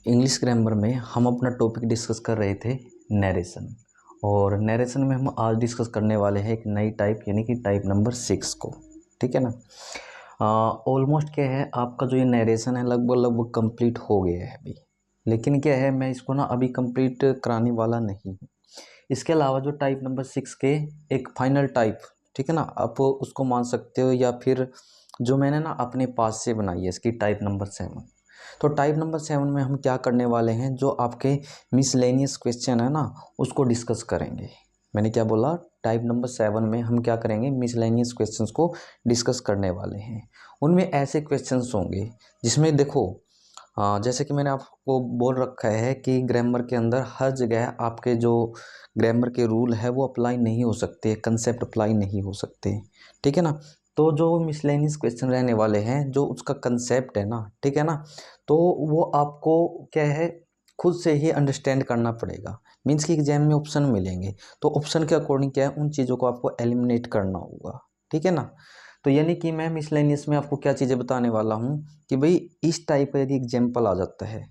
English grammar में हम अपना टॉपिक डिस्कस कर रहे थे नरेशन। और नरेशन में हम आज डिस्कस करने वाले हैं एक नई टाइप यानी कि टाइप नंबर 6 को। ठीक है ना। ऑलमोस्ट क्या है, आपका जो ये नरेशन है लगभग कंप्लीट हो गया है अभी। लेकिन क्या है, मैं इसको ना अभी कंप्लीट कराने वाला नहीं हूँ। इसके अलावा जो टाइप नंबर 6 के एक फाइनल टाइप, ठीक है ना, आप उसको मान सकते हो, या फिर जो मैंने ना अपने पास से बनाई है इसकी टाइप नंबर 7। तो टाइप नंबर 7 में हम क्या करने वाले हैं, जो आपके मिसलेनियस क्वेश्चन है ना उसको डिस्कस करेंगे। मैंने क्या बोला, टाइप नंबर 7 में हम क्या करेंगे, मिसलेनियस क्वेश्चंस को डिस्कस करने वाले हैं। उनमें ऐसे क्वेश्चंस होंगे जिसमें देखो, जैसे कि मैंने आपको बोल रखा है कि ग्रामर के अंदर हर जगह आपके जो ग्रामर के रूल है वो अप्लाई नहीं हो सकते, कंसेप्ट अप्लाई नहीं हो सकते। ठीक है ना। तो जो मिसलेनियस क्वेश्चन रहने वाले हैं, जो उसका कंसेप्ट है ना, ठीक है ना, तो वो आपको क्या है, खुद से ही अंडरस्टैंड करना पड़ेगा। मीन्स कि एग्जाम में ऑप्शन मिलेंगे, तो ऑप्शन के अकॉर्डिंग क्या है, उन चीज़ों को आपको एलिमिनेट करना होगा। ठीक है ना। तो यानी कि मैं मिसलेनियस में आपको क्या चीज़ें बताने वाला हूँ कि भाई इस टाइप का यदि एग्जाम्पल आ जाता है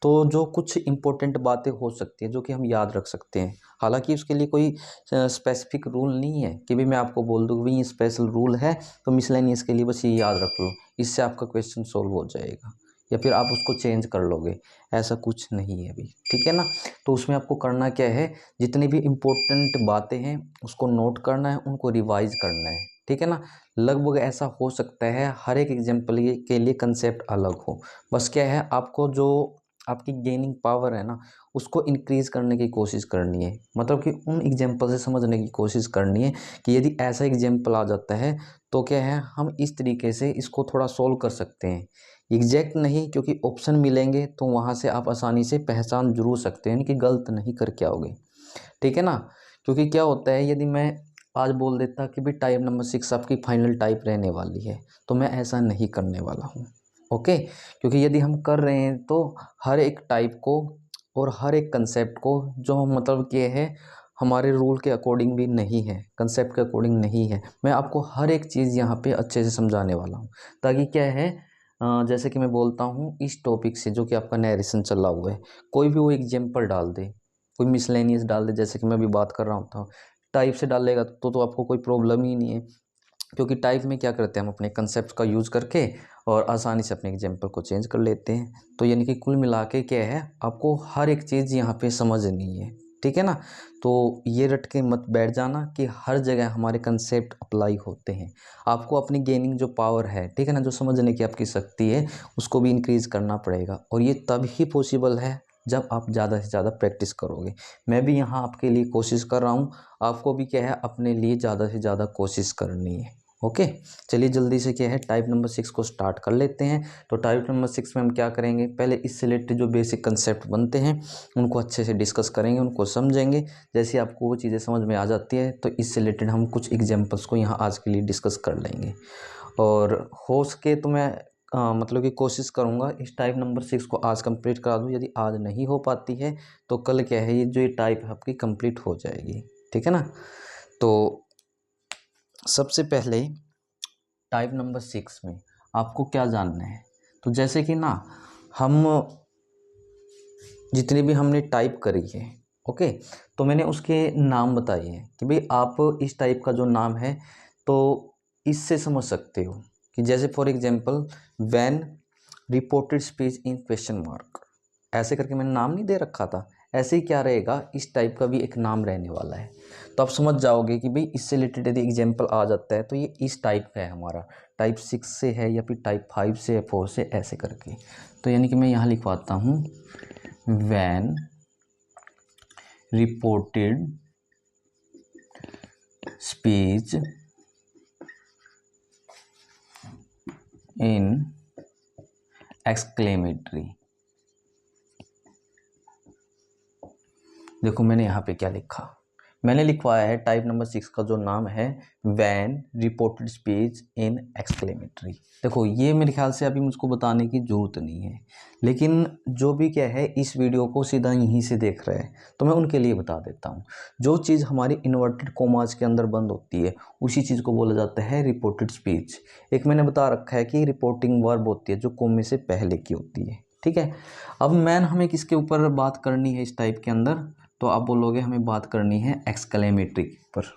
तो जो कुछ इंपॉर्टेंट बातें हो सकती हैं जो कि हम याद रख सकते हैं। हालांकि उसके लिए कोई स्पेसिफिक रूल नहीं है कि भाई मैं आपको बोल दूँ भाई ये स्पेशल रूल है तो मिसलेनियस के लिए बस ये याद रख लो, इससे आपका क्वेश्चन सॉल्व हो जाएगा, या फिर आप उसको चेंज कर लोगे। ऐसा कुछ नहीं है अभी। ठीक है ना। तो उसमें आपको करना क्या है, जितनी भी इम्पोर्टेंट बातें हैं उसको नोट करना है, उनको रिवाइज करना है। ठीक है ना। लगभग ऐसा हो सकता है हर एक एग्जाम्पल के लिए कंसेप्ट अलग हो, बस क्या है आपको जो आपकी गेनिंग पावर है ना उसको इंक्रीज़ करने की कोशिश करनी है। मतलब कि उन एग्जाम्पल से समझने की कोशिश करनी है कि यदि ऐसा एग्जाम्पल आ जाता है तो क्या है, हम इस तरीके से इसको थोड़ा सोल्व कर सकते हैं। एग्जैक्ट नहीं, क्योंकि ऑप्शन मिलेंगे तो वहाँ से आप आसानी से पहचान जरूर सकते हैं, यानी कि गलत नहीं करके आओगे। ठीक है ना। क्योंकि क्या होता है, यदि मैं आज बोल देता कि भाई टाइप नंबर 6 आपकी फाइनल टाइप रहने वाली है, तो मैं ऐसा नहीं करने वाला हूँ। ओके। क्योंकि यदि हम कर रहे हैं तो हर एक टाइप को और हर एक कंसेप्ट को, जो मतलब कि है हमारे रूल के अकॉर्डिंग भी नहीं है, कंसेप्ट के अकॉर्डिंग नहीं है, मैं आपको हर एक चीज़ यहाँ पे अच्छे से समझाने वाला हूँ। ताकि क्या है, जैसे कि मैं बोलता हूँ इस टॉपिक से जो कि आपका नरेशन चला हुआ है, कोई भी वो एग्जाम्पल डाल दे, कोई मिसलेनियस डाल दे, जैसे कि मैं अभी बात कर रहा था, टाइप से डालेगा तो आपको कोई प्रॉब्लम ही नहीं है। क्योंकि टाइप में क्या करते हैं, हम अपने कंसेप्ट का यूज़ करके और आसानी से अपने एग्जाम्पल को चेंज कर लेते हैं। तो यानी कि कुल मिला के क्या है, आपको हर एक चीज़ यहाँ पे समझनी है। ठीक है ना। तो ये रट के मत बैठ जाना कि हर जगह हमारे कंसेप्ट अप्लाई होते हैं। आपको अपनी गेनिंग जो पावर है, ठीक है ना, जो समझने की आपकी शक्ति है, उसको भी इंक्रीज़ करना पड़ेगा। और ये तब ही पॉसिबल है जब आप ज़्यादा से ज़्यादा प्रैक्टिस करोगे। मैं भी यहाँ आपके लिए कोशिश कर रहा हूँ, आपको भी क्या है अपने लिए ज़्यादा से ज़्यादा कोशिश करनी है। ओके। चलिए जल्दी से क्या है टाइप नंबर 6 को स्टार्ट कर लेते हैं। तो टाइप नंबर 6 में हम क्या करेंगे, पहले इससे रिलेटेड जो बेसिक कंसेप्ट बनते हैं उनको अच्छे से डिस्कस करेंगे, उनको समझेंगे। जैसे आपको वो चीज़ें समझ में आ जाती है तो इससे रिलेटेड हम कुछ एग्जाम्पल्स को यहाँ आज के लिए डिस्कस कर लेंगे। और हो सके तो मैं मतलब कि कोशिश करूँगा इस टाइप नंबर 6 को आज कंप्लीट करा दूँ। यदि आज नहीं हो पाती है तो कल क्या है, ये जो ये टाइप है आपकी कंप्लीट हो जाएगी। ठीक है ना। तो सबसे पहले टाइप नंबर 6 में आपको क्या जानना है, तो जैसे कि ना हम जितने भी हमने टाइप करी है, ओके, तो मैंने उसके नाम बताए हैं कि भाई आप इस टाइप का जो नाम है तो इससे समझ सकते हो कि जैसे for example when reported speech in question mark, ऐसे करके मैंने नाम नहीं दे रखा था, ऐसे ही क्या रहेगा, इस टाइप का भी एक नाम रहने वाला है। तो आप समझ जाओगे कि भाई इससे रिलेटेड यदि एग्जाम्पल आ जाता है तो ये इस टाइप का है, हमारा टाइप 6 से है या फिर टाइप 5 से, 4 से, ऐसे करके। तो यानी कि मैं यहाँ लिखवाता हूँ when reported speech in exclamatory. देखो मैंने यहाँ पे क्या लिखा, मैंने लिखवाया है टाइप नंबर 6 का जो नाम है when reported speech in exclamatory. देखो ये मेरे ख्याल से अभी मुझको बताने की ज़रूरत नहीं है, लेकिन जो भी क्या है इस वीडियो को सीधा यहीं से देख रहे हैं तो मैं उनके लिए बता देता हूँ। जो चीज़ हमारी इन्वर्टेड कोमास के अंदर बंद होती है उसी चीज़ को बोला जाता है रिपोर्टेड स्पीच। एक मैंने बता रखा है कि रिपोर्टिंग वर्ब होती है जो कोमे से पहले की होती है। ठीक है। अब मैन हमें किसके ऊपर बात करनी है इस टाइप के अंदर, तो आप बोलोगे हमें बात करनी है एक्सक्लेमेटरी पर।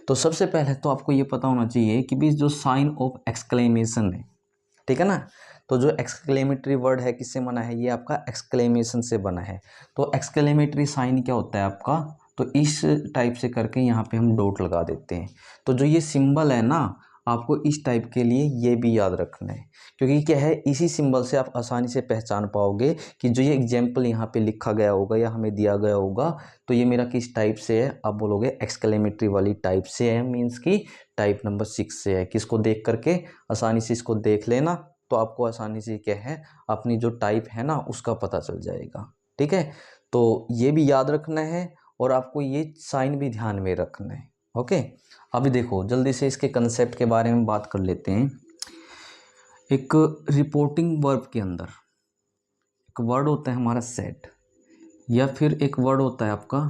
तो सबसे पहले तो आपको ये पता होना चाहिए कि भी जो साइन ऑफ एक्सक्लेमेशन है, ठीक है ना, तो जो एक्सक्लेमेटरी वर्ड है किससे बना है, ये आपका एक्सक्लेमेशन से बना है। तो एक्सक्लेमेटरी साइन क्या होता है आपका, तो इस टाइप से करके यहाँ पे हम डॉट लगा देते हैं। तो जो ये सिंबल है ना, आपको इस टाइप के लिए ये भी याद रखना है, क्योंकि क्या है, इसी सिंबल से आप आसानी से पहचान पाओगे कि जो ये एग्जाम्पल यहाँ पे लिखा गया होगा या हमें दिया गया होगा, तो ये मेरा किस टाइप से है, आप बोलोगे एक्सक्लेमेटरी वाली टाइप से है, मीन्स कि टाइप नंबर 6 से है। किसको देख करके, आसानी से इसको देख लेना, तो आपको आसानी से क्या है, अपनी जो टाइप है ना उसका पता चल जाएगा। ठीक है, तो ये भी याद रखना है और आपको ये साइन भी ध्यान में रखना है। ओके, अभी देखो जल्दी से इसके कंसेप्ट के बारे में बात कर लेते हैं। एक रिपोर्टिंग वर्ब के अंदर एक वर्ड होता है हमारा सेट, या फिर एक वर्ड होता है आपका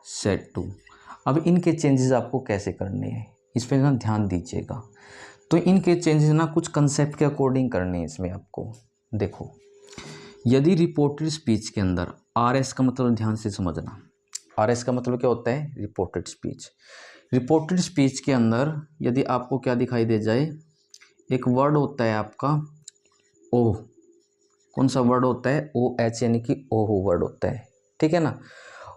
सेट टू। अब इनके चेंजेस आपको कैसे करने हैं, इस पर ना ध्यान दीजिएगा। तो इनके चेंजेस ना कुछ कंसेप्ट के अकॉर्डिंग करने हैं इसमें आपको। देखो, यदि रिपोर्टेड स्पीच के अंदर आर एस का मतलब ध्यान से समझना, आर एस का मतलब क्या होता है, रिपोर्टेड स्पीच। रिपोर्टेड स्पीच के अंदर यदि आपको क्या दिखाई दे जाए, एक वर्ड होता है आपका ओ, कौन सा वर्ड होता है, ओ एच, यानी कि ओहो वर्ड होता है, ठीक है ना।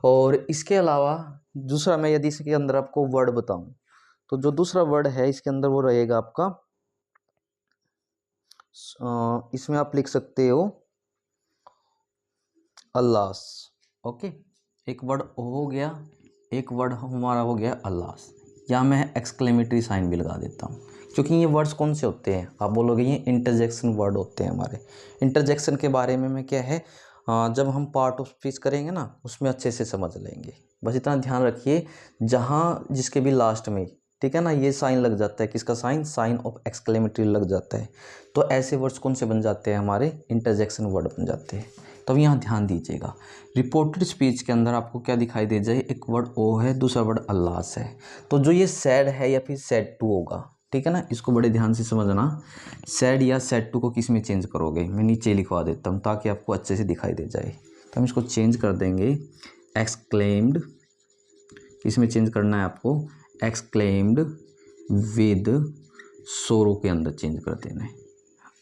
और इसके अलावा दूसरा, मैं यदि इसके अंदर आपको वर्ड बताऊं, तो जो दूसरा वर्ड है इसके अंदर वो रहेगा आपका, इसमें आप लिख सकते हो अल्लास। ओके, एक वर्ड ओ हो गया, एक वर्ड हमारा हो गया अल्लास। या मैं एक्सक्लेमेटरी साइन भी लगा देता हूँ, क्योंकि ये वर्ड्स कौन से होते हैं, आप बोलोगे ये इंटरजेक्शन वर्ड होते हैं हमारे। इंटरजेक्शन के बारे में क्या है, जब हम पार्ट ऑफ स्पीच करेंगे ना उसमें अच्छे से समझ लेंगे। बस इतना ध्यान रखिए, जहाँ जिसके भी लास्ट में, ठीक है ना, ये साइन लग जाता है, किसका साइन, साइन ऑफ एक्सक्लेमेटरी लग जाता है, तो ऐसे वर्ड्स कौन से बन जाते हैं, हमारे इंटरजेक्शन वर्ड बन जाते हैं। तो अब यहाँ ध्यान दीजिएगा, रिपोर्टेड स्पीच के अंदर आपको क्या दिखाई दे जाए, एक वर्ड ओ है, दूसरा वर्ड अल्लास है। तो जो ये सैड है या फिर सैड टू होगा, ठीक है ना, इसको बड़े ध्यान से समझना। सैड या सैड टू को किस में चेंज करोगे, मैं नीचे लिखवा देता हूँ ताकि आपको अच्छे से दिखाई दे जाए। तो हम इसको चेंज कर देंगे, एक्सक्लेम्ड, किस में चेंज करना है आपको, एक्सक्लेम्ड विद सोरो के अंदर चेंज कर देना है।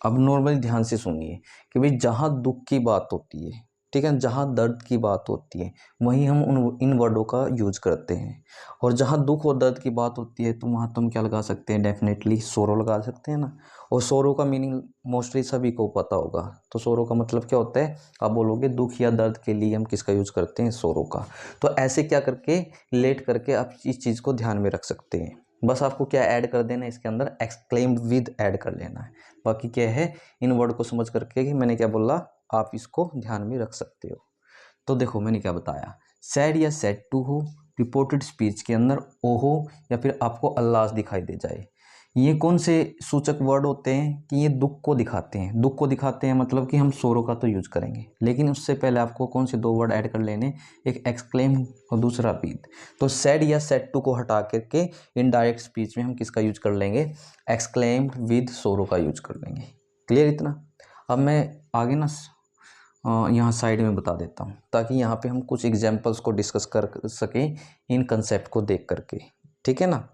अब नॉर्मली ध्यान से सुनिए कि भाई जहाँ दुख की बात होती है, ठीक है, जहाँ दर्द की बात होती है, वहीं हम इन वर्डों का यूज करते हैं। और जहाँ दुख और दर्द की बात होती है तो वहाँ तुम क्या लगा सकते हैं, डेफिनेटली सोरो लगा सकते हैं ना। और सोरो का मीनिंग मोस्टली सभी को पता होगा। तो सोरो का मतलब क्या होता है, आप बोलोगे दुख या दर्द के लिए हम किसका यूज करते हैं, सोरो का। तो ऐसे क्या करके रिलेट करके आप इस चीज़ को ध्यान में रख सकते हैं। बस आपको क्या ऐड कर देना है इसके अंदर, एक्सक्लेम्ड विद ऐड कर लेना है। बाकी क्या है, इन वर्ड को समझ करके कि मैंने क्या बोला, आप इसको ध्यान में रख सकते हो। तो देखो मैंने क्या बताया, सैड या सैड टू हो, रिपोर्टेड स्पीच के अंदर ओ हो, या फिर आपको अल्लाह दिखाई दे जाए, ये कौन से सूचक वर्ड होते हैं कि ये दुख को दिखाते हैं। दुख को दिखाते हैं मतलब कि हम सोरो का तो यूज करेंगे, लेकिन उससे पहले आपको कौन से दो वर्ड ऐड कर लेने, एक एक्सक्लेम और दूसरा विद। तो सैड या सैड टू को हटा करके इनडायरेक्ट स्पीच में हम किसका यूज कर लेंगे, एक्सक्लेम्ड विद सोरो का यूज कर लेंगे। क्लियर इतना। अब मैं आगे ना यहाँ साइड में बता देता हूँ, ताकि यहाँ पे हम कुछ एग्जाम्पल्स को डिस्कस कर सकें इन कंसेप्ट को देख करके, ठीक है ना।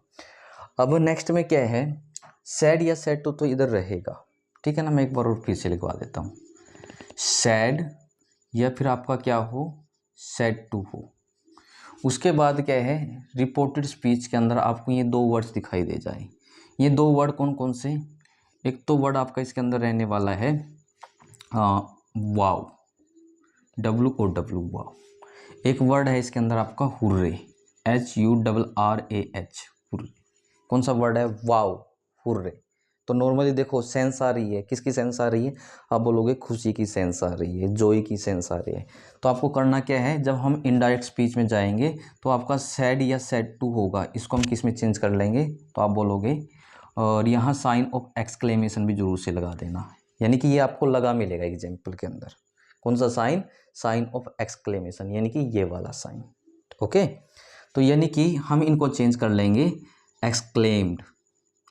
अब नेक्स्ट में क्या है, सैड या सैड टू तो इधर रहेगा, ठीक है ना। मैं एक बार और फिर से लिखवा देता हूँ, सैड या फिर आपका क्या हो, सैड टू हो। उसके बाद क्या है, रिपोर्टेड स्पीच के अंदर आपको ये दो वर्ड्स दिखाई दे जाए। ये दो वर्ड कौन कौन से, एक तो वर्ड आपका इसके अंदर रहने वाला है वाव, WOW वाव। एक वर्ड है इसके अंदर आपका हुर्रे, HURRAH, हुर्रे। कौन सा वर्ड है, वाव, हुर्रे। तो नॉर्मली देखो सेंस आ रही है, किसकी सेंस आ रही है, आप बोलोगे खुशी की सेंस आ रही है, जॉय की सेंस आ रही है। तो आपको करना क्या है, जब हम इनडायरेक्ट स्पीच में जाएंगे तो आपका सैड या सैड टू होगा, इसको हम किस में चेंज कर लेंगे, तो आप बोलोगे, और यहाँ साइन ऑफ एक्सक्लेमेशन भी जरूर से लगा देना, यानी कि ये आपको लगा मिलेगा एग्जाम्पल के अंदर। कौन सा साइन, साइन ऑफ एक्सक्लेमेशन, यानी कि ये वाला साइन। ओके, तो यानी कि हम इनको चेंज कर लेंगे, एक्सक्लेम्ड,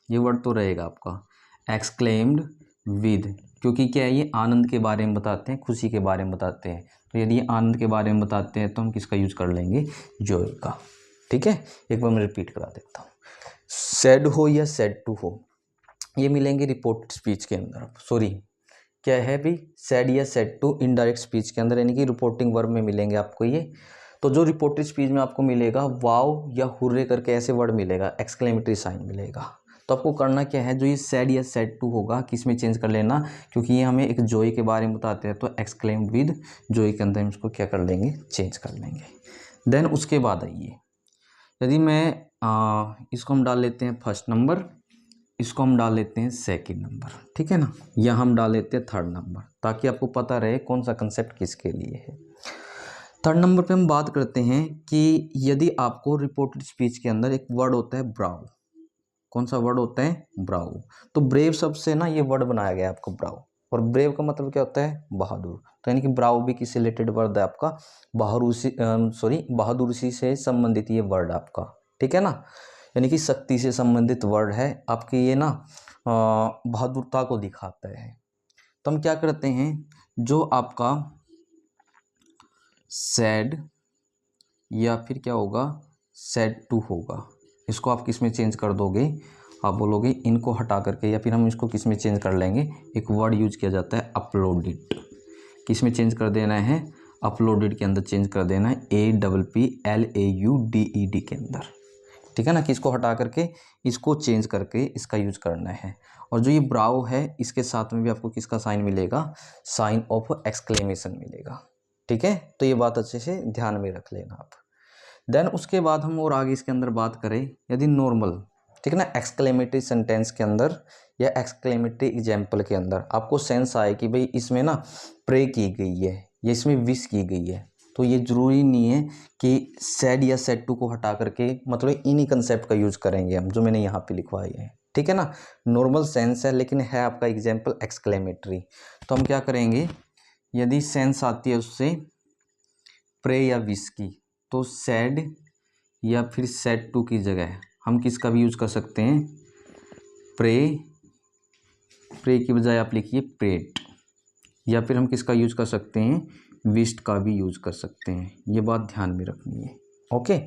ये वर्ड तो रहेगा आपका एक्सक्लेम्ड विद क्योंकि क्या है, ये आनंद के बारे में बताते हैं, खुशी के बारे में बताते हैं। तो यदि ये आनंद के बारे में बताते हैं तो हम किसका यूज कर लेंगे, जॉय का। ठीक है, एक बार मैं रिपीट करा देता हूँ। सैड हो या सैड टू हो, ये मिलेंगे रिपोर्टेड स्पीच के अंदर। सॉरी, क्या है भी, सैड या सैड टू इनडायरेक्ट स्पीच के अंदर, यानी कि रिपोर्टिंग वर्ब में मिलेंगे आपको ये। तो जो रिपोर्टेड स्पीच में आपको मिलेगा वाव या हुर्रे करके ऐसे वर्ड मिलेगा, एक्सक्लेमेटरी साइन मिलेगा। तो आपको करना क्या है, जो ये सैड या सैड टू होगा किस में चेंज कर लेना, क्योंकि ये हमें एक जॉय के बारे में बताते हैं, तो एक्सक्लेम्ड विद जॉय के अंदर हम इसको क्या कर लेंगे, चेंज कर लेंगे। देन उसके बाद आइए, यदि मैं इसको हम डाल लेते हैं फर्स्ट नंबर, इसको हम डाल लेते हैं सेकंड नंबर, ठीक है ना, या हम डाल लेते हैं थर्ड नंबर, ताकि आपको पता रहे कौन सा कंसेप्ट किसके लिए है। थर्ड नंबर पे हम बात करते हैं कि यदि आपको रिपोर्टेड स्पीच के अंदर एक वर्ड होता है ब्राउ, कौन सा वर्ड होता है, ब्राउ। तो ब्रेव शब्द से ना ये वर्ड बनाया गया है आपको, ब्राउ। और ब्रेव का मतलब क्या होता है, बहादुर। तो यानी कि ब्राउ भी किससे रिलेटेड वर्ड है आपका, बहादुरी से संबंधित ये वर्ड आपका, ठीक है ना, यानी कि शक्ति से संबंधित वर्ड है आपके, ये ना बहादुरता को दिखाता है। तो हम क्या करते हैं, जो आपका सैड या फिर क्या होगा, सैड टू होगा, इसको आप किस में चेंज कर दोगे, आप बोलोगे इनको हटा करके, या फिर हम इसको किस में चेंज कर लेंगे, एक वर्ड यूज किया जाता है अपलोडेड, किस में चेंज कर देना है, अपलोडेड के अंदर चेंज कर देना है, APPLAUDED के अंदर, ठीक है ना, कि इसको हटा करके इसको चेंज करके इसका यूज करना है। और जो ये ब्राउ है इसके साथ में भी आपको किसका साइन मिलेगा, साइन ऑफ एक्सक्लेमेशन मिलेगा, ठीक है। तो ये बात अच्छे से ध्यान में रख लेना आप। देन उसके बाद हम और आगे इसके अंदर बात करें, यदि नॉर्मल, ठीक है ना, एक्सक्लेमेटरी सेंटेंस के अंदर या एक्सक्लेमेटरी एग्जाम्पल के अंदर आपको सेंस आए कि भाई इसमें ना प्रे की गई है या इसमें विश की गई है, तो ये जरूरी नहीं है कि सैड या सैड टू को हटा करके मतलब इन्हीं कंसेप्ट का यूज करेंगे हम, जो मैंने यहाँ पे लिखवाई है, ठीक है ना। नॉर्मल सेंस है लेकिन है आपका एग्जाम्पल एक्सक्लेमेटरी। तो हम क्या करेंगे, यदि सेंस आती है उससे प्रे या विश की, तो सैड या फिर सैड टू की जगह हम किसका भी यूज कर सकते हैं, प्रे, प्रे की बजाय आप लिखिए प्रेट, या फिर हम किसका यूज कर सकते हैं, विश्ड का भी यूज कर सकते हैं। ये बात ध्यान में रखनी है, ओके।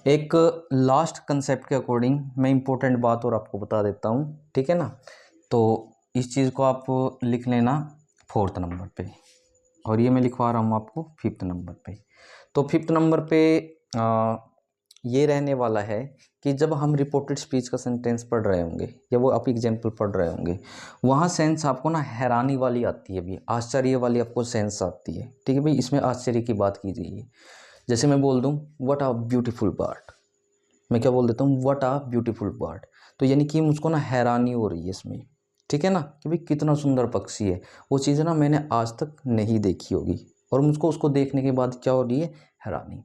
एक लास्ट कंसेप्ट के अकॉर्डिंग मैं इंपॉर्टेंट बात और आपको बता देता हूँ, ठीक है ना। तो इस चीज़ को आप लिख लेना फोर्थ नंबर पे, और ये मैं लिखवा रहा हूँ आपको फिफ्थ नंबर पे। तो फिफ्थ नंबर पे ये रहने वाला है कि जब हम रिपोर्टेड स्पीच का सेंटेंस पढ़ रहे होंगे या वो आप एग्जाम्पल पढ़ रहे होंगे, वहाँ सेंस आपको ना हैरानी वाली आती है, भी आश्चर्य वाली आपको सेंस आती है, ठीक है भाई, इसमें आश्चर्य की बात की जाइए। जैसे मैं बोल दूँ व्हाट आ ब्यूटीफुल बर्ड, मैं क्या बोल देता हूँ, व्हाट आ ब्यूटीफुल बर्ड, तो यानी कि मुझको ना हैरानी हो रही है इसमें, ठीक है ना, कि भाई कितना सुंदर पक्षी है, वो चीज़ ना मैंने आज तक नहीं देखी होगी, और मुझको उसको देखने के बाद क्या हो रही है, हैरानी।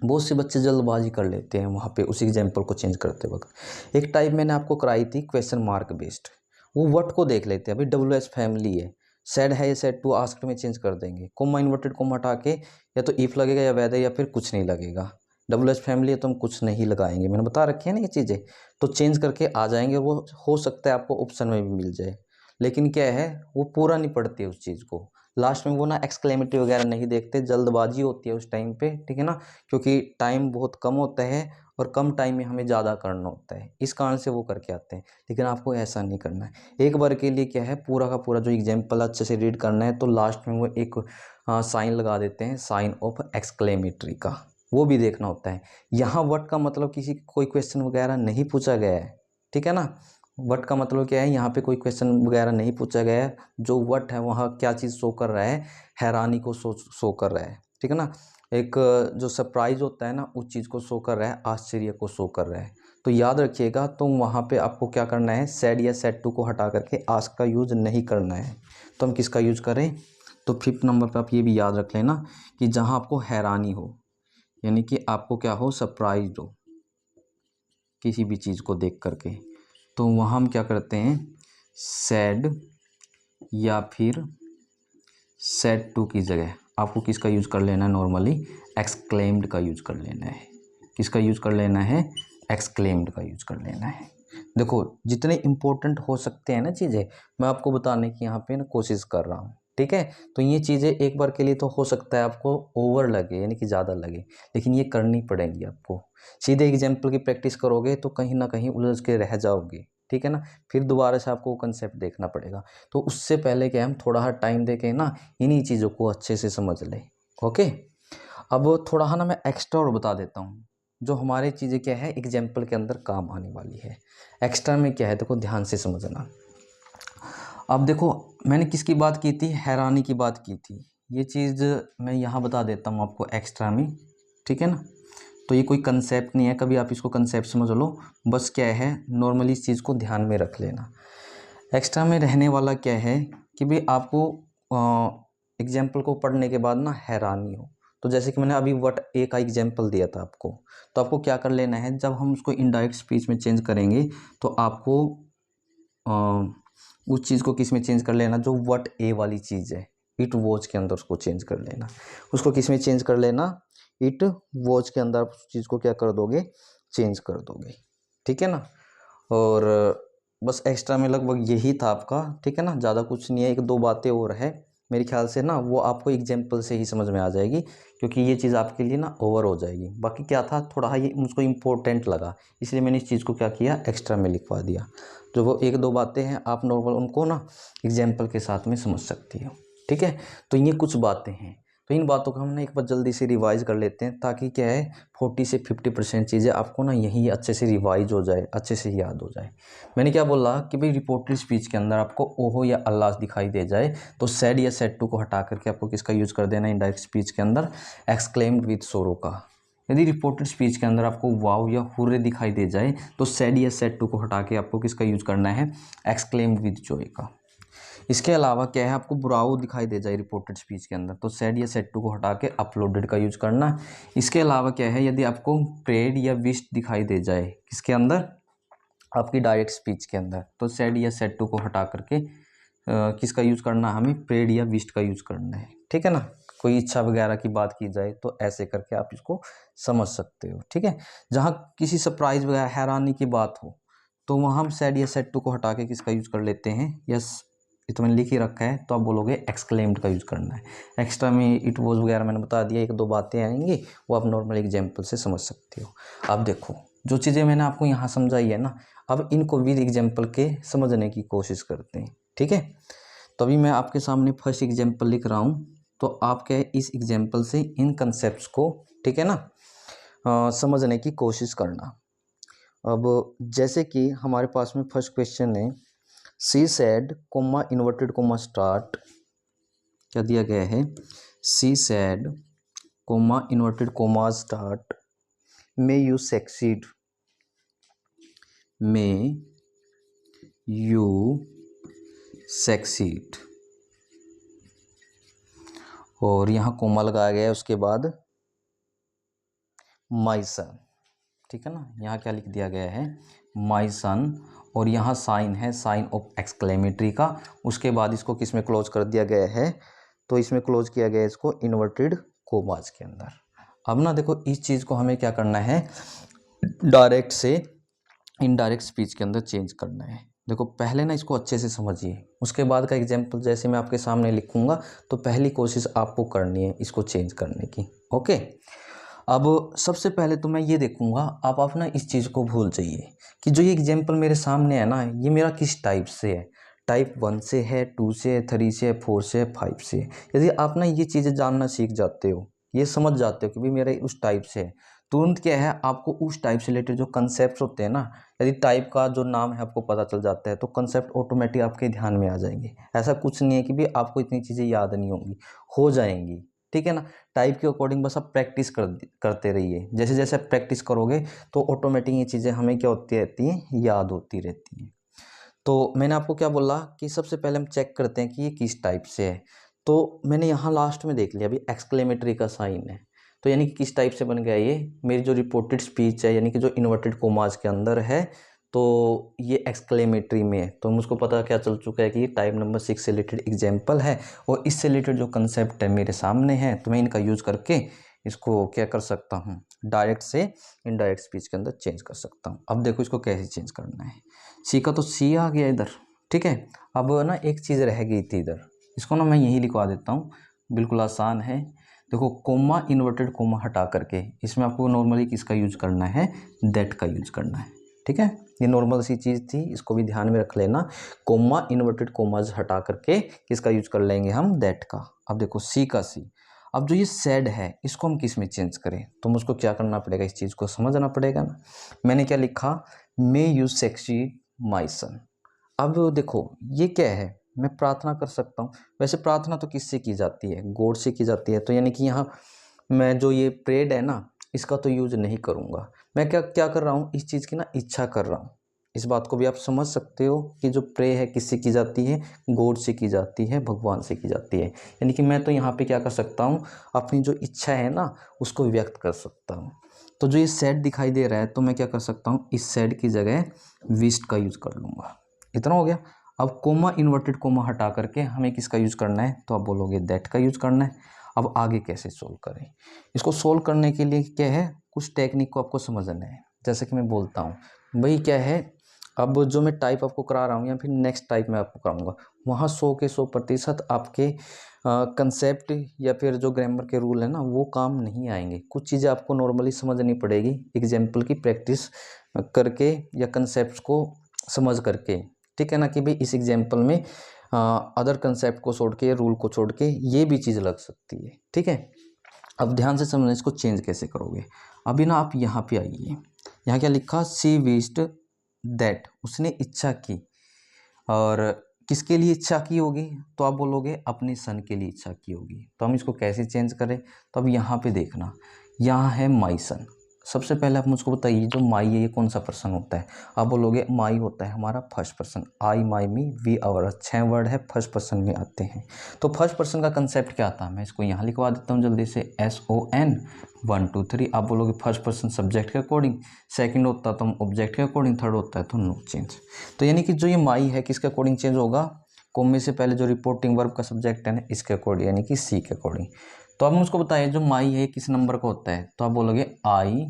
बहुत से बच्चे जल्दबाजी कर लेते हैं वहाँ पे उस एग्जाम्पल को चेंज करते वक्त। एक टाइप मैंने आपको कराई थी क्वेश्चन मार्क बेस्ड, वो व्हाट को देख लेते हैं, भाई WH फैमिली है, सैड है या सैड टू आस्क्ड में चेंज कर देंगे, कोमा इन्वर्टेड कोमा हटा के या तो इफ लगेगा या वेदर या फिर कुछ नहीं लगेगा, WH फैमिली है तो हम कुछ नहीं लगाएंगे, मैंने बता रखी है ना ये चीज़ें, तो चेंज करके आ जाएंगे। वो हो सकता है आपको ऑप्शन में भी मिल जाए, लेकिन क्या है वो पूरा नहीं पढ़ते उस चीज़ को, लास्ट में वो ना एक्सक्लेमेटरी वगैरह नहीं देखते, जल्दबाजी होती है उस टाइम पे, ठीक है ना, क्योंकि टाइम बहुत कम होता है और कम टाइम में हमें ज़्यादा करना होता है, इस कारण से वो करके आते हैं। लेकिन आपको ऐसा नहीं करना है, एक बार के लिए क्या है, पूरा का पूरा जो एग्जाम्पल अच्छे से रीड करना है, तो लास्ट में वो एक साइन लगा देते हैं, साइन ऑफ एक्सक्लेमेटरी का, वो भी देखना होता है। यहाँ व्हाट का मतलब किसी कोई क्वेश्चन वगैरह नहीं पूछा गया है, ठीक है ना, व्हाट का मतलब क्या है, यहाँ पे कोई क्वेश्चन वगैरह नहीं पूछा गया है, जो व्हाट है वहाँ क्या चीज़ शो कर रहा है, हैरानी को शो कर रहा है, ठीक है ना, एक जो सरप्राइज होता है ना उस चीज़ को शो कर रहा है, आश्चर्य को शो कर रहा है। तो याद रखिएगा, तो वहाँ पे आपको क्या करना है, सैड या सैड टू को हटा करके आस्क का यूज नहीं करना है, तो हम किसका यूज करें, तो फिफ्थ नंबर पर आप ये भी याद रख लेना कि जहाँ आपको हैरानी हो, यानी कि आपको क्या हो, सरप्राइज हो किसी भी चीज़ को देख करके, तो वहाँ हम क्या करते हैं, सैड या फिर सैड टू की जगह आपको किसका यूज कर लेना है, नॉर्मली एक्सक्लेम्ड का यूज कर लेना है। किसका यूज कर लेना है, एक्सक्लेम्ड का यूज कर लेना है। देखो जितने इम्पोर्टेंट हो सकते हैं ना चीज़ें, मैं आपको बताने की यहाँ पे ना कोशिश कर रहा हूँ, ठीक है। तो ये चीज़ें एक बार के लिए तो हो सकता है आपको ओवर लगे यानी कि ज़्यादा लगे, लेकिन ये करनी पड़ेंगी आपको। सीधे एग्जाम्पल की प्रैक्टिस करोगे तो कहीं ना कहीं उलझ के रह जाओगे, ठीक है ना। फिर दोबारा से आपको कंसेप्ट देखना पड़ेगा। तो उससे पहले कि हम थोड़ा टाइम दे के ना इन्हीं चीज़ों को अच्छे से समझ लें। ओके, अब थोड़ा ना मैं एक्स्ट्रा और बता देता हूँ जो हमारे चीज़ें क्या है एग्जाम्पल के अंदर काम आने वाली है। एक्स्ट्रा में क्या है देखो ध्यान से समझना। अब देखो मैंने किसकी बात की थी, हैरानी की बात की थी। ये चीज़ मैं यहाँ बता देता हूँ आपको एक्स्ट्रा में, ठीक है ना। तो ये कोई कंसेप्ट नहीं है, कभी आप इसको कंसेप्ट समझ लो, बस क्या है नॉर्मली इस चीज़ को ध्यान में रख लेना। एक्स्ट्रा में रहने वाला क्या है कि भाई आपको एग्जाम्पल को पढ़ने के बाद ना हैरानी हो। तो जैसे कि मैंने अभी व्हाट ए का एग्जाम्पल दिया था आपको, तो आपको क्या कर लेना है, जब हम उसको इनडायरेक्ट स्पीच में चेंज करेंगे तो आपको उस चीज़ को किस में चेंज कर लेना, जो व्हाट ए वाली चीज़ है इट वॉच के अंदर उसको चेंज कर लेना। उसको किस में चेंज कर लेना, इट वॉच के अंदर उस चीज़ को क्या कर दोगे, चेंज कर दोगे, ठीक है ना। और बस एक्स्ट्रा में लगभग यही था आपका, ठीक है ना, ज़्यादा कुछ नहीं है। एक दो बातें और है मेरे ख्याल से ना, वो आपको एग्जाम्पल से ही समझ में आ जाएगी, क्योंकि ये चीज़ आपके लिए ना ओवर हो जाएगी। बाकी क्या था थोड़ा ये मुझको इम्पोर्टेंट लगा, इसलिए मैंने इस चीज़ को क्या किया एक्स्ट्रा में लिखवा दिया। जो वो एक दो बातें हैं आप नॉर्मल उनको ना एग्जाम्पल के साथ में समझ सकती हो, ठीक है। तो ये कुछ बातें हैं, तो इन बातों को हम ना एक बार जल्दी से रिवाइज कर लेते हैं, ताकि क्या है 40 से 50% चीज़ें आपको ना यही अच्छे से रिवाइज हो जाए, अच्छे से याद हो जाए। मैंने क्या बोला कि भाई रिपोर्टेड स्पीच के अंदर आपको ओहो या अल्लाह दिखाई दे जाए तो सैड या सैड टू को हटा करके आपको किसका यूज़ कर देना है इनडायरेक्ट स्पीच के अंदर, एक्सक्लेम्ड विद सोरो का। यदि रिपोर्टेड स्पीच के अंदर आपको वाव या हुर्रे दिखाई दे जाए तो सैड या सैड टू को हटा के आपको किसका यूज़ करना है, एक्सक्लेम्ड विद जॉय का। इसके अलावा क्या है, आपको ब्रावो दिखाई दे जाए रिपोर्टेड स्पीच के अंदर तो सैड या सैड टू को हटा के अपलोडेड का यूज करना। इसके अलावा क्या है, यदि आपको प्रेड या विश दिखाई दे जाए किसके अंदर, आपकी डायरेक्ट स्पीच के अंदर, तो सैड या सैड टू को हटा करके किसका यूज करना है, हमें प्रेड या विश का यूज करना है, ठीक है ना। कोई इच्छा वगैरह की बात की जाए तो ऐसे करके आप इसको समझ सकते हो, ठीक है। जहाँ किसी सरप्राइज वगैरह हैरानी की बात हो तो वहाँ हम सैड या सैड टू को हटा के किसका यूज कर लेते हैं, यस ये तो मैंने लिख ही रखा है, तो आप बोलोगे एक्सक्लेम्ड का यूज़ करना है। एक्स्ट्रा में इट वॉज वगैरह मैंने बता दिया, एक दो बातें आएंगी वो आप नॉर्मल एग्जाम्पल से समझ सकते हो। अब देखो जो चीज़ें मैंने आपको यहाँ समझाई है ना, अब इनको विद एग्जाम्पल के समझने की कोशिश करते हैं, ठीक है। तो अभी मैं आपके सामने फर्स्ट एग्जाम्पल लिख रहा हूँ, तो आप क्या है इस एग्जाम्पल से इन कंसेप्ट को, ठीक है ना, समझने की कोशिश करना। अब जैसे कि हमारे पास में फर्स्ट क्वेश्चन है, she said comma inverted comma start, क्या दिया गया है, she said comma inverted comma start, may you succeed, may you succeed, और यहाँ कोमा लगाया गया है, उसके बाद माई सन, ठीक है ना। यहाँ क्या लिख दिया गया है, माई सन, और यहाँ साइन है, साइन ऑफ एक्सक्लेमेटरी का। उसके बाद इसको किस में क्लोज कर दिया गया है, तो इसमें क्लोज किया गया है इसको इन्वर्टेड कोमास के अंदर। अब ना देखो इस चीज़ को हमें क्या करना है, डायरेक्ट से इनडायरेक्ट स्पीच के अंदर चेंज करना है। देखो पहले ना इसको अच्छे से समझिए, उसके बाद का एग्जाम्पल जैसे मैं आपके सामने लिखूंगा तो पहली कोशिश आपको करनी है इसको चेंज करने की, ओके। अब सबसे पहले तो मैं ये देखूंगा, आप ना इस चीज़ को भूल जाइए कि जो ये एग्जाम्पल मेरे सामने है ना, ये मेरा किस टाइप से है, टाइप 1 से है, 2 से है, 3 से है, 4 से है, 5 से है। यदि आप ना ये चीज़ें जानना सीख जाते हो, ये समझ जाते हो कि भाई मेरा उस टाइप से है, तुरंत क्या है आपको उस टाइप से रिलेटेड जो कंसेप्ट होते हैं ना, यदि टाइप का जो नाम है आपको पता चल जाता है तो कंसेप्ट ऑटोमेटिक आपके ध्यान में आ जाएंगे। ऐसा कुछ नहीं है कि भाई आपको इतनी चीज़ें याद नहीं होंगी, हो जाएंगी, ठीक है ना। टाइप के अकॉर्डिंग बस आप प्रैक्टिस करते रहिए, जैसे जैसे आप प्रैक्टिस करोगे तो ऑटोमेटिक ये चीज़ें हमें क्या होती रहती हैं, याद होती रहती हैं। तो मैंने आपको क्या बोला कि सबसे पहले हम चेक करते हैं कि ये किस टाइप से है। तो मैंने यहाँ लास्ट में देख लिया अभी एक्सक्लेमेटरी का साइन है, तो यानी कि किस टाइप से बन गया ये, मेरी जो रिपोर्टेड स्पीच है यानी कि जो इन्वर्टेड कोमास के अंदर है, तो ये एक्सक्लेमेटरी में है। तो मुझको पता क्या चल चुका है कि ये टाइप नंबर 6 से रिलेटेड एग्जाम्पल है, और इससे रिलेटेड जो कंसेप्ट है मेरे सामने है, तो मैं इनका यूज़ करके इसको क्या कर सकता हूँ, डायरेक्ट से इनडायरेक्ट स्पीच के अंदर चेंज कर सकता हूँ। अब देखो इसको कैसे चेंज करना है। सी का तो सी आ गया इधर, ठीक है। अब ना एक चीज़ रह गई थी इधर, इसको ना मैं यही लिखवा देता हूँ, बिल्कुल आसान है। देखो कोमा, इन्वर्टेड कोमा हटा करके इसमें आपको नॉर्मली किसका यूज करना है, दैट का यूज करना है, ठीक है। ये नॉर्मल सी चीज़ थी, इसको भी ध्यान में रख लेना। कोमा, इन्वर्टेड कोमाज हटा करके किसका यूज कर लेंगे हम, दैट का। अब देखो सी का सी, अब जो ये सैड है इसको हम किस में चेंज करें, तो मुझको क्या करना पड़ेगा, इस चीज़ को समझना पड़ेगा ना। मैंने क्या लिखा, मे यू सेक्सी माई सन। अब देखो ये क्या है, मैं प्रार्थना कर सकता हूँ। वैसे प्रार्थना तो किससे की जाती है, गॉड से की जाती है, तो यानी कि यहाँ मैं जो ये प्रेड है ना, इसका तो यूज नहीं करूँगा। मैं क्या क्या कर रहा हूँ, इस चीज़ की ना इच्छा कर रहा हूँ। इस बात को भी आप समझ सकते हो कि जो प्रे है किससे की जाती है, गॉड से की जाती है, भगवान से की जाती है। यानी कि मैं तो यहाँ पे क्या कर सकता हूँ, अपनी जो इच्छा है ना उसको व्यक्त कर सकता हूँ। तो जो ये सैड दिखाई दे रहा है, तो मैं क्या कर सकता हूँ, इस सैड की जगह विश्ड का यूज़ कर लूँगा। इतना हो गया। अब कोमा, इन्वर्टेड कोमा हटा करके हमें किसका यूज़ करना है, तो आप बोलोगे दैट का यूज़ करना है। अब आगे कैसे सोल्व करें, इसको सोल्व करने के लिए क्या है, कुछ टेक्निक को आपको समझना है। जैसे कि मैं बोलता हूँ भाई क्या है, अब जो मैं टाइप आपको करा रहा हूँ या फिर नेक्स्ट टाइप मैं आपको कराऊंगा, वहाँ 100 के 100% आपके कंसेप्ट या फिर जो ग्रामर के रूल है ना वो काम नहीं आएंगे। कुछ चीज़ें आपको नॉर्मली समझनी पड़ेगी, एग्जाम्पल की प्रैक्टिस करके या कंसेप्ट को समझ करके, ठीक है ना। कि भाई इस एग्जाम्पल में अदर कंसेप्ट को छोड़ के, रूल को छोड़ के ये भी चीज़ लग सकती है, ठीक है। अब ध्यान से समझना इसको चेंज कैसे करोगे। अभी ना आप यहाँ पे आइए, यहाँ क्या लिखा, सी विश्ड दैट, उसने इच्छा की, और किसके लिए इच्छा की होगी, तो आप बोलोगे अपने सन के लिए इच्छा की होगी। तो हम इसको कैसे चेंज करें, तो अब यहाँ पे देखना, यहाँ है माई सन। सबसे पहले आप मुझको बताइए जो माई है ये कौन सा पर्सन होता है। आप बोलोगे माई होता है हमारा first person, I, my, me, we, our, 6 word है फर्स्ट पर्सन में आते हैं। तो फर्स्ट पर्सन का कंसेप्ट क्या आता है, मैं इसको यहाँ लिखवा देता हूँ जल्दी से, SON 1 2 3। आप बोलोगे फर्स्ट पर्सन सब्जेक्ट के अकॉर्डिंग, सेकंड होता है तो ऑब्जेक्ट के अकॉर्डिंग, थर्ड होता है तो नो चेंज। तो यानी कि जो ये माई है किसके अकॉर्डिंग चेंज होगा, कोमे से पहले जो रिपोर्टिंग वर्ब का सब्जेक्ट है ना इसके अकॉर्डिंग, यानी कि सी के अकॉर्डिंग। तो अब मुझको बताइए जो माई है किस नंबर का होता है, तो आप बोलोगे आई,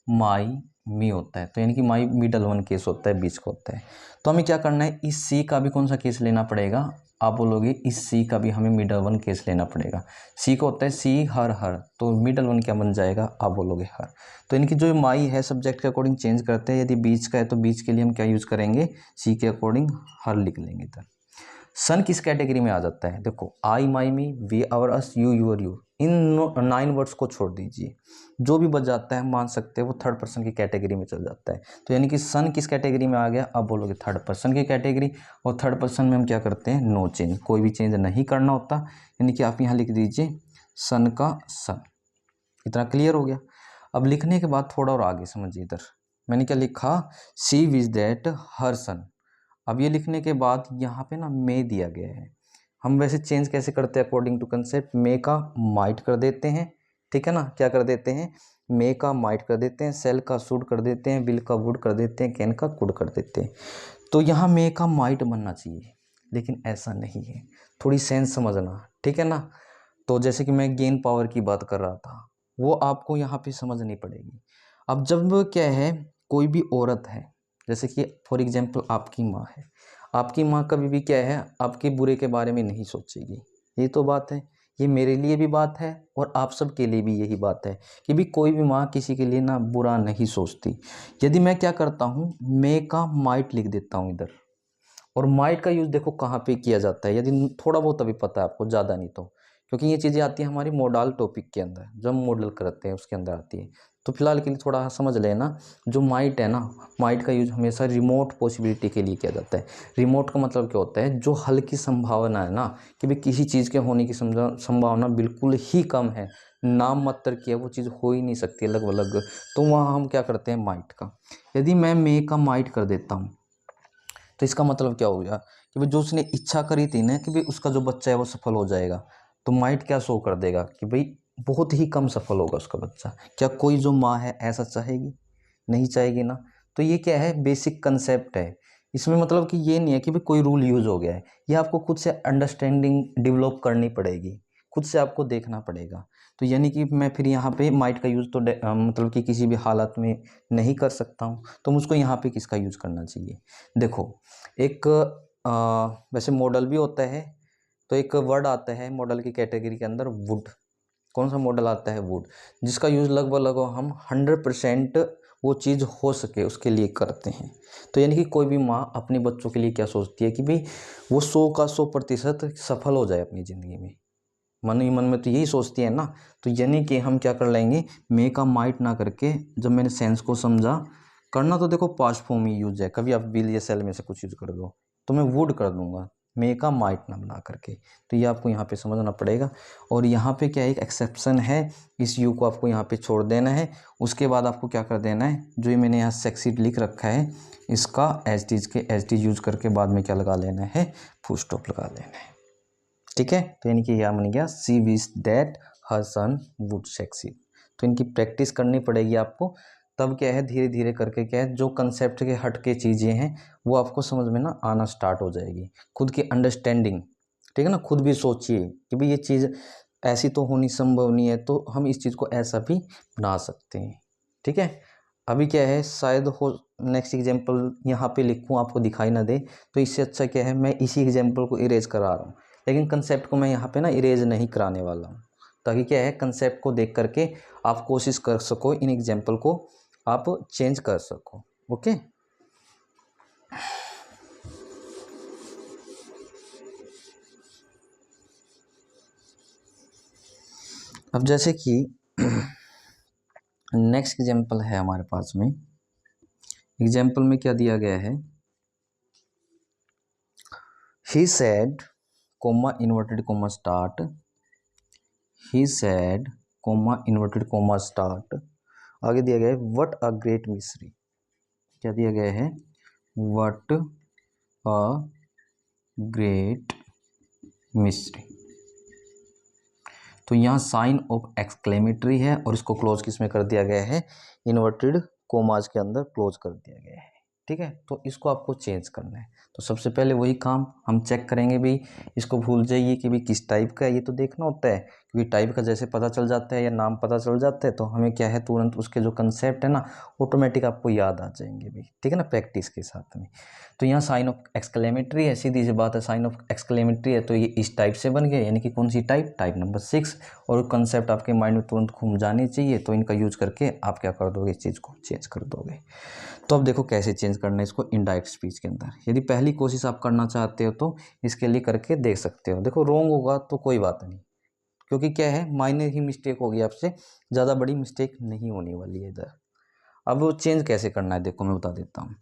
माई, मी होता है। तो यानी कि माई मिडल वन केस होता है, बीच का होता है। तो हमें क्या करना है, इस सी का भी कौन सा केस लेना पड़ेगा, आप बोलोगे इस सी का भी हमें मिडल वन केस लेना पड़ेगा। सी का होता है सी हर हर, तो मिडल वन क्या बन जाएगा, आप बोलोगे हर। तो यानी कि जो माई है सब्जेक्ट के अकॉर्डिंग चेंज करते हैं। यदि बीच का है तो बीच के लिए हम क्या यूज़ करेंगे, सी के अकॉर्डिंग हर लिख लेंगे इधर। सन किस कैटेगरी में आ जाता है, देखो I, my, me, we, our, us, you, your, you, इन 9 वर्ड्स को छोड़ दीजिए, जो भी बच जाता है मान सकते हैं वो थर्ड पर्सन की कैटेगरी में चल जाता है। तो यानी कि सन किस कैटेगरी में आ गया, अब बोलोगे थर्ड पर्सन की कैटेगरी। और थर्ड पर्सन में हम क्या करते हैं, नो चेंज, कोई भी चेंज नहीं करना होता। यानी कि आप यहाँ लिख दीजिए सन का सन। इतना क्लियर हो गया। अब लिखने के बाद थोड़ा और आगे समझिए इधर, मैंने क्या लिखा, सी विज दैट हर सन। अब ये लिखने के बाद यहाँ पे ना मे दिया गया है। हम वैसे चेंज कैसे करते हैं अकॉर्डिंग टू कंसेप्ट, मे का माइट कर देते हैं, ठीक है ना। क्या कर देते हैं, मे का माइट कर देते हैं, सेल का शुड कर देते हैं, विल का वुड कर देते हैं, कैन का कुड कर देते हैं। तो यहाँ मे का माइट बनना चाहिए, लेकिन ऐसा नहीं है। थोड़ी सेंस समझना, ठीक है ना। तो जैसे कि मैं गेन पावर की बात कर रहा था, वो आपको यहाँ पे समझनी पड़ेगी। अब जब क्या है, कोई भी औरत है, जैसे कि फॉर एग्जांपल आपकी माँ है, आपकी माँ कभी भी क्या है आपके बुरे के बारे में नहीं सोचेगी। ये तो बात है, ये मेरे लिए भी बात है और आप सब के लिए भी यही बात है कि भी कोई भी माँ किसी के लिए ना बुरा नहीं सोचती। यदि मैं क्या करता हूँ, मे का माइट लिख देता हूँ इधर। और माइट का यूज़ देखो कहाँ पे किया जाता है, यदि थोड़ा बहुत अभी पता है आपको, ज़्यादा नहीं तो, क्योंकि ये चीज़ें आती हैं हमारी मॉडल टॉपिक के अंदर, जब हम मॉडल करते हैं उसके अंदर आती है। तो फिलहाल के लिए थोड़ा समझ लेना, जो माइट है ना, माइट का यूज हमेशा रिमोट पॉसिबिलिटी के लिए किया जाता है। रिमोट का मतलब क्या होता है, जो हल्की संभावना है ना कि भाई किसी चीज़ के होने की संभावना बिल्कुल ही कम है, नाम मात्र की है, वो चीज़ हो ही नहीं सकती अलग अलग, तो वहाँ हम क्या करते हैं माइट का। यदि मैं मे का माइट कर देता हूँ तो इसका मतलब क्या हो गया कि भाई जो उसने इच्छा करी थी ना कि भाई उसका जो बच्चा है वो सफल हो जाएगा, तो माइट क्या शो कर देगा कि भाई बहुत ही कम सफल होगा उसका बच्चा। क्या कोई जो माँ है ऐसा चाहेगी, नहीं चाहेगी ना। तो ये क्या है, बेसिक कंसेप्ट है। इसमें मतलब कि ये नहीं है कि भाई कोई रूल यूज हो गया है, ये आपको खुद से अंडरस्टैंडिंग डेवलप करनी पड़ेगी। खुद से आपको देखना पड़ेगा। तो यानी कि मैं फिर यहाँ पे माइट का यूज़ तो मतलब कि किसी भी हालत में नहीं कर सकता हूँ, तो मुझको यहाँ पे किसका यूज़ करना चाहिए। देखो एक वैसे मॉडल भी होता है, तो एक वर्ड आता है मॉडल की कैटेगरी के अंदर, वुड। कौन सा मॉडल आता है, वुड, जिसका यूज़ लगभग हम 100% वो चीज़ हो सके उसके लिए करते हैं। तो यानी कि कोई भी माँ अपने बच्चों के लिए क्या सोचती है कि भाई वो 100% सफल हो जाए अपनी ज़िंदगी में, मन ही मन में तो यही सोचती है ना। तो यानी कि हम क्या कर लेंगे, मे का माइट ना करके, जब मैंने सेंस को समझा, करना तो देखो पास्ट फॉर्म ही यूज है, कभी आप विल या सेल में से कुछ यूज कर दो, तो मैं वुड कर दूंगा, मे का माइट ना बना करके। तो ये आपको यहाँ पे समझना पड़ेगा। और यहाँ पे क्या एक एक्सेप्शन है, इस यू को आपको यहाँ पे छोड़ देना है। उसके बाद आपको क्या कर देना है, जो ये मैंने यहाँ सक्सीड लिख रखा है, इसका एज टीज के एज टीज यूज करके बाद में क्या लगा लेना है, फुल स्टॉप लगा लेना है। ठीक है, तो यानी कि यह बन गया she wish that her son would succeed. तो इनकी प्रैक्टिस करनी पड़ेगी आपको, तब क्या है धीरे धीरे करके क्या है जो कंसेप्ट के हट के चीज़ें हैं वो आपको समझ में ना आना स्टार्ट हो जाएगी। खुद की अंडरस्टैंडिंग, ठीक है ना, खुद भी सोचिए कि भाई ये चीज़ ऐसी तो होनी संभव नहीं है, तो हम इस चीज़ को ऐसा भी बना सकते हैं। ठीक है, अभी क्या है शायद हो नेक्स्ट एग्जाम्पल यहाँ पे लिखूँ आपको दिखाई ना दे, तो इससे अच्छा क्या है मैं इसी एग्जाम्पल को इरेज करा रहा हूँ, लेकिन कंसेप्ट को मैं यहाँ पे ना इरेज नहीं कराने वाला हूँ, ताकि क्या है कंसेप्ट को देख करके आप कोशिश कर सको, इन एग्जाम्पल को आप चेंज कर सको। ओके, अब जैसे कि नेक्स्ट एग्जाम्पल है हमारे पास में, एग्जाम्पल में क्या दिया गया है, he said comma inverted comma start, he said comma inverted comma start, आगे दिया गया है व्हाट अ ग्रेट मिस्ट्री, क्या दिया गया है, व्हाट अ ग्रेट मिस्ट्री। तो यहाँ साइन ऑफ एक्सक्लेमेटरी है और इसको क्लोज किस में कर दिया गया है, इन्वर्टेड कोमाज के अंदर क्लोज कर दिया गया है। ठीक है, तो इसको आपको चेंज करना है। तो सबसे पहले वही काम हम चेक करेंगे भाई, इसको भूल जाइए कि भाई किस टाइप का है, ये तो देखना होता है, क्योंकि टाइप का जैसे पता चल जाता है या नाम पता चल जाता है तो हमें क्या है तुरंत उसके जो कंसेप्ट है ना ऑटोमेटिक आपको याद आ जाएंगे भाई। ठीक है ना, प्रैक्टिस के साथ में। तो यहाँ साइन ऑफ एक्सक्लेमेटरी है, सीधी सी बात है, साइन ऑफ एक्सक्लेमेटरी है तो ये इस टाइप से बन गया, यानी कि कौन सी टाइप, टाइप नंबर 6। और कंसेप्ट आपके माइंड में तुरंत घूम जाने चाहिए, तो इनका यूज करके आप क्या कर दोगे, इस चीज़ को चेंज कर दोगे। तो अब देखो कैसे चेंज करना है इसको इनडायरेक्ट स्पीच के अंदर। यदि पहली कोशिश आप करना चाहते हो तो इसके लिए करके देख सकते हो। देखो रॉन्ग होगा तो कोई बात नहीं, क्योंकि क्या है माइनर ही मिस्टेक होगी आपसे, ज़्यादा बड़ी मिस्टेक नहीं होने वाली है इधर। अब वो चेंज कैसे करना है देखो मैं बता देता हूँ।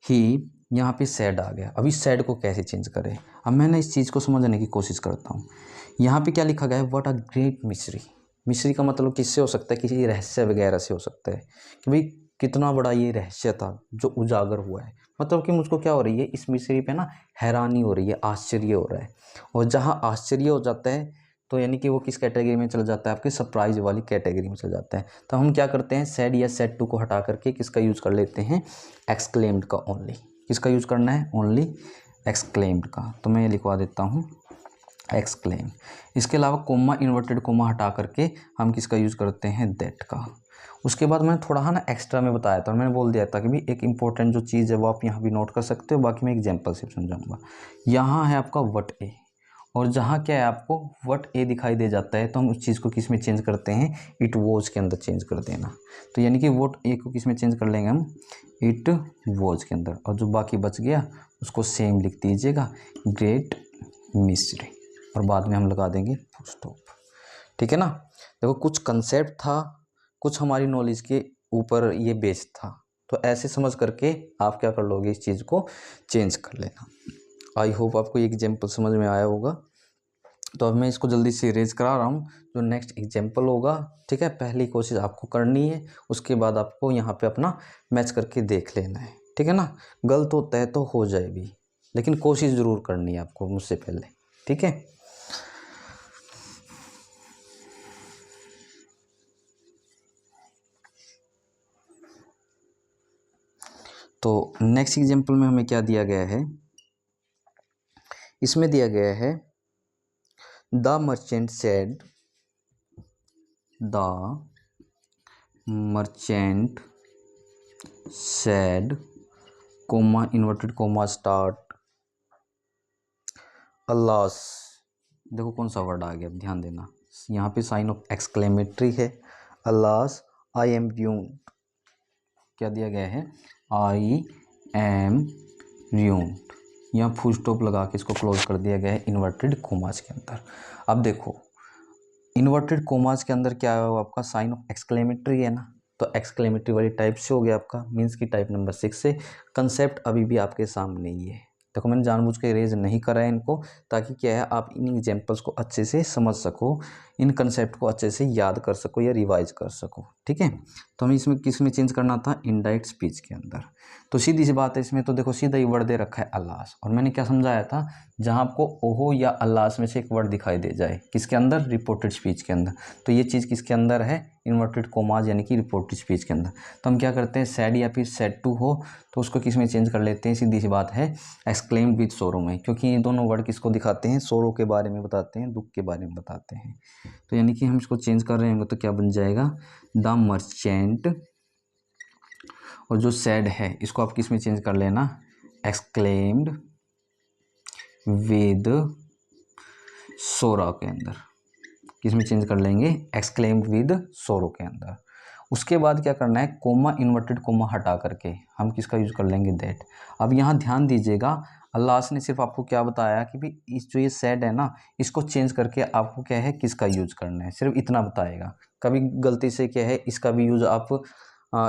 ही यहाँ पे सैड आ गया, अभी सैड को कैसे चेंज करें, अब मैं ना इस चीज़ को समझने की कोशिश करता हूँ। यहाँ पे क्या लिखा गया है, what a great mystery. Mystery का मतलब किससे हो सकता है, किसी रहस्य वगैरह से हो सकता है कि भाई कितना बड़ा ये रहस्य था जो उजागर हुआ है, मतलब कि मुझको क्या हो रही है इस मिस्ट्री पे ना हैरानी हो रही है, आश्चर्य हो रहा है। और जहाँ आश्चर्य हो जाता है तो यानी कि वो किस कैटेगरी में चल जाता है, आपकी सरप्राइज वाली कैटेगरी में चल जाता है। तो हम क्या करते हैं, सैड या सैड टू को हटा करके किसका यूज़ कर लेते हैं, एक्सक्लेम्ड का ओनली। किसका यूज़ करना है, ओनली एक्सक्लेम्ड का। तो मैं ये लिखवा देता हूँ एक्सक्लेम। इसके अलावा कोमा इन्वर्टेड कोमा हटा करके हम किसका यूज़ करते हैं, दैट का। उसके बाद मैंने थोड़ा ना एक्स्ट्रा में बताया था, मैंने बोल दिया था कि भाई एक इंपॉर्टेंट जो चीज़ है वो आप यहाँ भी नोट कर सकते हो, बाकी मैं एग्जाम्पल से समझाऊंगा। यहाँ है आपका वट ए, और जहाँ क्या है आपको वट ए दिखाई दे जाता है तो हम उस चीज़ को किस में चेंज करते हैं, इट वॉज के अंदर चेंज कर देना। तो यानी कि वट ए को किस में चेंज कर लेंगे हम, इट वॉज के अंदर, और जो बाकी बच गया उसको सेम लिख दीजिएगा, ग्रेट मिस्ट्री, और बाद में हम लगा देंगे फुल स्टॉप। ठीक है ना, देखो कुछ कंसेप्ट था, कुछ हमारी नॉलेज के ऊपर ये बेस्ड था, तो ऐसे समझ करके आप क्या कर लोगे, इस चीज़ को चेंज कर लेना। आई होप आपको ये एग्जाम्पल समझ में आया होगा। तो अब मैं इसको जल्दी से इरेज करा रहा हूँ, जो नेक्स्ट एग्जाम्पल होगा। ठीक है, पहली कोशिश आपको करनी है, उसके बाद आपको यहाँ पे अपना मैच करके देख लेना है। ठीक है ना, गलत होता है तो हो जाए भी, लेकिन कोशिश ज़रूर करनी है आपको मुझसे पहले। ठीक है, तो नेक्स्ट एग्जाम्पल में हमें क्या दिया गया है, इसमें दिया गया है the merchant said, the merchant said, comma inverted comma start, alas. देखो कौन सा वर्ड आ गया, ध्यान देना, यहाँ पे साइन ऑफ एक्सक्लेमेटरी है, अल्लास आई एम र्यूम्ड, क्या दिया गया है, आई एम र्यूम्ड, यहाँ फुल स्टॉप लगा के इसको क्लोज कर दिया गया है इन्वर्टेड कोमास के अंदर। अब देखो इन्वर्टेड कोमास के अंदर क्या है, आपका साइन ऑफ एक्सक्लेमेटरी है ना, तो एक्सक्लेमेटरी वाली टाइप से हो गया आपका, मीन्स की टाइप नंबर 6 से। कंसेप्ट अभी भी आपके सामने ही है, देखो मैंने जानबूझ के इरेज नहीं करा है इनको, ताकि क्या है आप इन एग्जांपल्स को अच्छे से समझ सको, इन कंसेप्ट को अच्छे से याद कर सको या रिवाइज कर सको, ठीक है। तो हमें इसमें किस में चेंज करना था, इनडायरेक्ट स्पीच के अंदर। तो सीधी सी बात है इसमें, तो देखो सीधा ही वर्ड दे रखा है अल्लास, और मैंने क्या समझाया था, जहाँ आपको ओहो या अल्लास में से एक वर्ड दिखाई दे जाए, किसके अंदर, रिपोर्टेड स्पीच के अंदर, तो ये चीज़ किसके अंदर है, इन्वर्टेड कोमाज यानी कि रिपोर्टेड स्पीच के अंदर। तो हम क्या करते हैं, सैड या फिर सैड टू हो तो उसको किस में चेंज कर लेते हैं, सीधी सी बात है एक्सक्लेम्ड विद सोरो में, क्योंकि ये दोनों वर्ड किसको दिखाते हैं, सोरो के बारे में बताते हैं, दुख के बारे में बताते हैं। तो यानी कि हम इसको चेंज कर रहे होंगे तो क्या बन जाएगा, द मर्चेंट, और जो सैड है इसको आप किस में चेंज कर लेना, एक्सक्लेम्ड विद सोरा के अंदर, किस में चेंज कर लेंगे, एक्सक्लेम्ड विद सोरो के अंदर। उसके बाद क्या करना है, कोमा इन्वर्टेड कोमा हटा करके हम किसका यूज कर लेंगे, दैट। अब यहाँ ध्यान दीजिएगा, अल्लाह ने सिर्फ आपको क्या बताया कि भाई इस जो ये सैड है ना, इसको चेंज करके आपको क्या है किसका यूज करना है, सिर्फ इतना बताएगा। कभी गलती से क्या है इसका भी यूज आप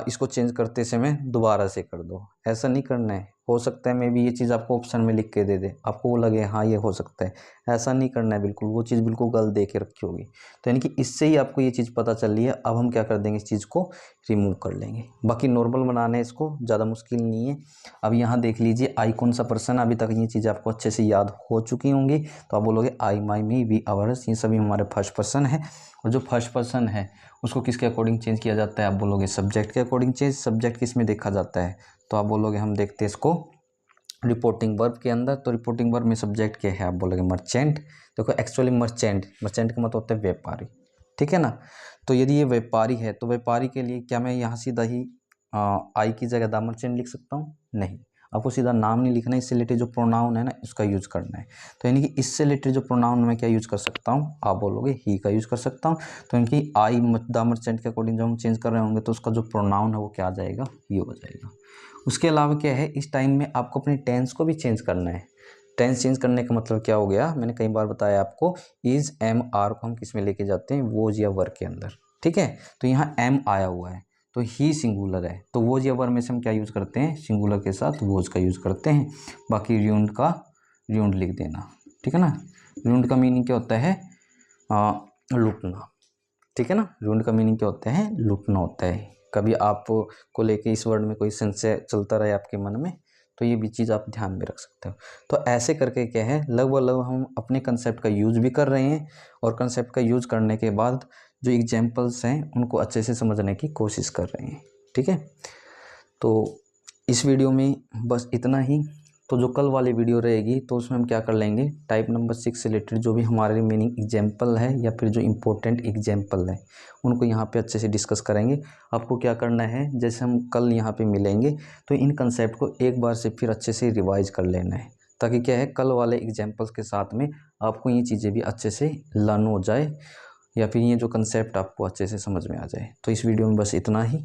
इसको चेंज करते समय दोबारा से कर दो, ऐसा नहीं करना है। हो सकता है मैं भी ये चीज़ आपको ऑप्शन में लिख के दे दे, आपको वो लगे हाँ ये हो सकता है, ऐसा नहीं करना है बिल्कुल, वो चीज़ बिल्कुल गलत दे के रखी होगी। तो यानी कि इससे ही आपको ये चीज़ पता चल रही है। अब हम क्या कर देंगे, इस चीज़ को रिमूव कर लेंगे, बाकी नॉर्मल बनाना है, इसको ज़्यादा मुश्किल नहीं है। अब यहाँ देख लीजिए आई कौन सा पर्सन, अभी तक ये चीज़ें आपको अच्छे से याद हो चुकी होंगी, तो आप बोलोगे आई माई मी वी आवर्स, ये सभी हमारे फर्स्ट पर्सन है। और जो फर्स्ट पर्सन है उसको किसके अकॉर्डिंग चेंज किया जाता है, आप बोलोगे सब्जेक्ट के अकॉर्डिंग चेंज। सब्जेक्ट किस में देखा जाता है, तो आप बोलोगे हम देखते हैं इसको रिपोर्टिंग वर्ब के अंदर। तो रिपोर्टिंग वर्ब में सब्जेक्ट क्या है, आप बोलोगे मर्चेंट। देखो एक्चुअली मर्चेंट का मतलब होता है व्यापारी, ठीक है ना। तो यदि ये व्यापारी है तो व्यापारी के लिए क्या मैं यहाँ सीधा ही आई की जगह द मर्चेंट लिख सकता हूँ, नहीं, आपको सीधा नाम नहीं लिखना है, इससे रिलेटेड जो प्रोनाउन है ना उसका यूज करना है। तो यानी कि इससे रिलेटेड जो प्रोनाउन मैं क्या यूज कर सकता हूँ, आप बोलोगे ही का यूज कर सकता हूँ। तो यानी कि आई द मर्चेंट के अकॉर्डिंग जब हम चेंज कर रहे होंगे तो उसका जो प्रोनाउन है वो क्या आ जाएगा, ही हो जाएगा। उसके अलावा क्या है, इस टाइम में आपको अपने टेंस को भी चेंज करना है। टेंस चेंज करने का मतलब क्या हो गया, मैंने कई बार बताया आपको, इज एम आर को हम किस में लेके जाते हैं, वोज या वर के अंदर, ठीक है। तो यहाँ एम आया हुआ है तो ही सिंगुलर है, तो वोज या वर में से हम क्या यूज़ करते हैं, सिंगुलर के साथ वोज का यूज़ करते हैं। बाकी र्यूंड का र्यूंड लिख देना, ठीक है ना। र्यूंड का मीनिंग क्या होता है, लूटना, ठीक है ना। र्यूंड का मीनिंग क्या होता है, लूटना होता है। कभी आपको लेके इस वर्ड में कोई संशय चलता रहे आपके मन में, तो ये भी चीज़ आप ध्यान में रख सकते हो। तो ऐसे करके क्या है, लगभग हम अपने कंसेप्ट का यूज भी कर रहे हैं, और कंसेप्ट का यूज करने के बाद जो एग्जाम्पल्स हैं उनको अच्छे से समझने की कोशिश कर रहे हैं, ठीक है। तो इस वीडियो में बस इतना ही। तो जो कल वाली वीडियो रहेगी तो उसमें हम क्या कर लेंगे, टाइप नंबर 6 से रिलेटेड जो भी हमारे रिमेनिंग एग्जाम्पल है या फिर जो इम्पोर्टेंट एग्जाम्पल है उनको यहाँ पे अच्छे से डिस्कस करेंगे। आपको क्या करना है, जैसे हम कल यहाँ पे मिलेंगे तो इन कंसेप्ट को एक बार से फिर अच्छे से रिवाइज कर लेना है, ताकि क्या है कल वाले एग्जाम्पल्स के साथ में आपको ये चीज़ें भी अच्छे से लर्न हो जाए, या फिर ये जो कंसेप्ट आपको अच्छे से समझ में आ जाए। तो इस वीडियो में बस इतना ही।